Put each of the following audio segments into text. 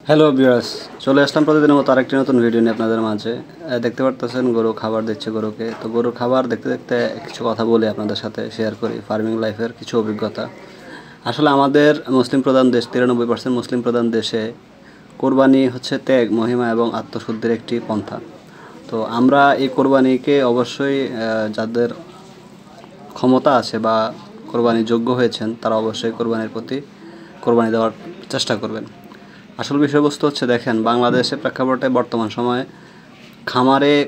Hello viewers, চলে আসলাম প্রতিদিনের মতো আরেকটি নতুন ভিডিও নিয়ে আপনাদের মাঝে। দেখতে পারতেছেন গরু খাবার দিচ্ছে গরুকে। তো গরুর খাবার দেখতে দেখতে কিছু কথা বলি, আপনাদের সাথে শেয়ার করি ফার্মিং লাইফের কিছু অভিজ্ঞতা। আসলে আমাদের মুসলিম প্রধান দেশ, 93% মুসলিম প্রধান দেশে কোরবানি হচ্ছে ত্যাগ, মহিমা এবং আত্মশুদ্ধির একটি পন্থা। তো আমরা এই কোরবানিকে অবশ্যই যাদের ক্ষমতা আছে বা কোরবানি যোগ্য হয়েছেন তারা অবশ্যই কোরবানির প্রতি কোরবানি দেওয়ার চেষ্টা করবেন। আসল বিষয়বস্তু হচ্ছে, দেখেন বাংলাদেশের প্রেক্ষাপটে বর্তমান সময়ে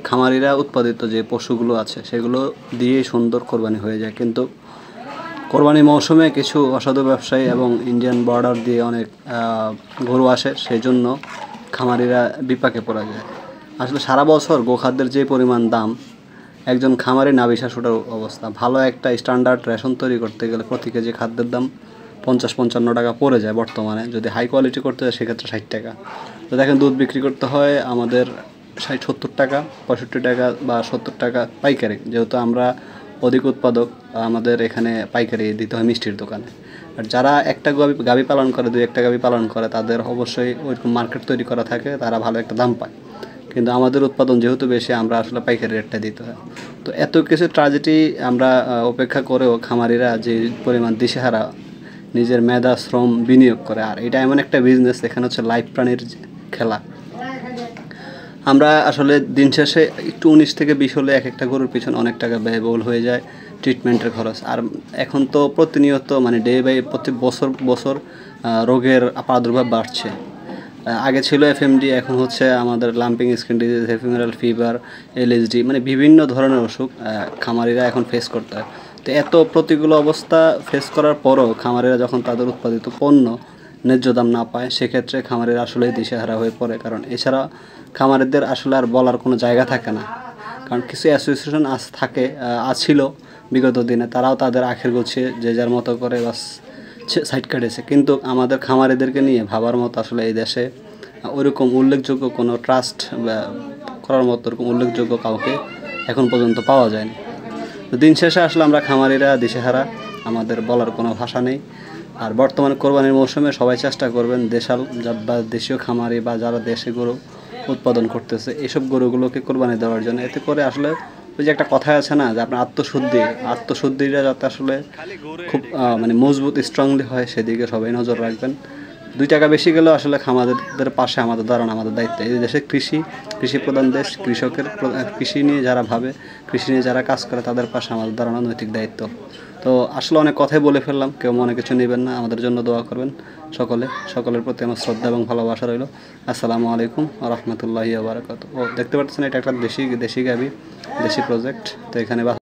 খামারিরা উৎপাদিত যে পশুগুলো আছে সেগুলো দিয়েই সুন্দর কোরবানি হয়ে যায়, কিন্তু কোরবানি মৌসুমে কিছু অসাধু ব্যবসায়ী এবং ইন্ডিয়ান বর্ডার দিয়ে অনেক গরু আসে, সেই জন্য খামারিরা বিপাকে পড়া যায়। আসলে সারা বছর গোখাদ্যের যে পরিমাণ দাম, একজন খামারি নাভিশ্বাস ওঠার অবস্থা। ভালো একটা স্ট্যান্ডার্ড রেশন তৈরি করতে গেলে প্রতি কেজি খাদ্যের দাম 50-55 টাকা পড়ে যায় বর্তমানে। যদি হাই কোয়ালিটি করতে হয় সেক্ষেত্রে 60 টাকা। তো দেখেন দুধ বিক্রি করতে হয় আমাদের 60-70 টাকা, 65 টাকা বা 70 টাকা পাইকারি। যেহেতু আমরা অধিক উৎপাদক, আমাদের এখানে পাইকারি দিতে হয় মিষ্টির দোকানে। আর যারা একটা গাভী পালন করে, 2-1টা গাভী পালন করে, তাদের অবশ্যই ওইরকম মার্কেট তৈরি করা থাকে, তারা ভালো একটা দাম পায়। কিন্তু আমাদের উৎপাদন যেহেতু বেশি, আমরা আসলে পাইকারি রেটটা দিতে হয়। তো এত কিছু ট্র্যাজেডি আমরা উপেক্ষা করেও খামারিরা যে পরিমাণ দিশেহারা নিজের মেধা শ্রম বিনিয়োগ করে, আর এটা এমন একটা বিজনেস, এখানে হচ্ছে লাইফ প্রাণীর খেলা। আমরা আসলে দিন শেষে একটু 19 থেকে 20 হলে এক একটা গরুর পিছনে অনেক টাকা ব্যয়বহুল হয়ে যায়, ট্রিটমেন্টের খরচ। আর এখন তো প্রতিনিয়ত ডে বাই প্রতি বছর রোগের প্রাদুর্ভাব বাড়ছে। আগে ছিল এফএমডি, এখন হচ্ছে আমাদের lumping skin disease, ephemeral fever, LSD, বিভিন্ন ধরনের অসুখ খামারিরা এখন ফেস করতে হয়। তো এত প্রতিকূল অবস্থা ফেস করার পরও খামারিরা যখন তাদের উৎপাদিত পণ্য ন্যায্য দাম না পায়, সেক্ষেত্রে খামারিরা আসলেই দিশেহারা হয়ে পড়ে। কারণ এছাড়া খামারিদের আসলে আর বলার কোনো জায়গা থাকে না। কারণ কিছু অ্যাসোসিয়েশন ছিল বিগত দিনে, তারাও তাদের আখের গুছিয়ে যে যার মতো করে বাস সাইড কাটেছে। কিন্তু আমাদের খামারিদেরকে নিয়ে ভাবার মতো আসলে এই দেশে ওইরকম উল্লেখযোগ্য কোনো ট্রাস্ট করার মতো ওরকম উল্লেখযোগ্য কাউকে এখন পর্যন্ত পাওয়া যায়নি। তো দিন শেষে আসলে আমরা খামারিরা দিশেহারা, আমাদের বলার কোনো ভাষা নেই। আর বর্তমানে কোরবানির মৌসুমে সবাই চেষ্টা করবেন দেশাল বা দেশীয় খামারি বা যারা দেশে গরু উৎপাদন করতেছে এইসব গরুগুলোকে কোরবানি দেওয়ার জন্য। এতে করে আসলে ওই যে একটা কথা আছে না, যে আপনার আত্মশুদ্ধিটা যাতে আসলে খুব মজবুত স্ট্রংলি হয়, সেদিকে সবাই নজর রাখবেন। 2 টাকা বেশি গেলেও আসলে খামারদের পাশে আমাদের দাঁড়ানো আমাদের দায়িত্ব। এই দেশে কৃষি প্রধান দেশ, কৃষি নিয়ে যারা ভাবে, কৃষি নিয়ে যারা কাজ করে, তাদের পাশে আমাদের দাঁড়ানো নৈতিক দায়িত্ব। তো আসলে অনেক কথাই বলে ফেললাম, কেউ মনে কিছু নেবেন না। আমাদের জন্য দোয়া করবেন সকলের প্রতি আমার শ্রদ্ধা এবং ভালোবাসা রইল। আসসালামু আলাইকুম ওয়া রাহমাতুল্লাহি ওয়া বারাকাতুহু। দেখতে পাচ্ছেন এটা একটা দেশি গাভী, দেশি প্রজেক্ট। তো এখানে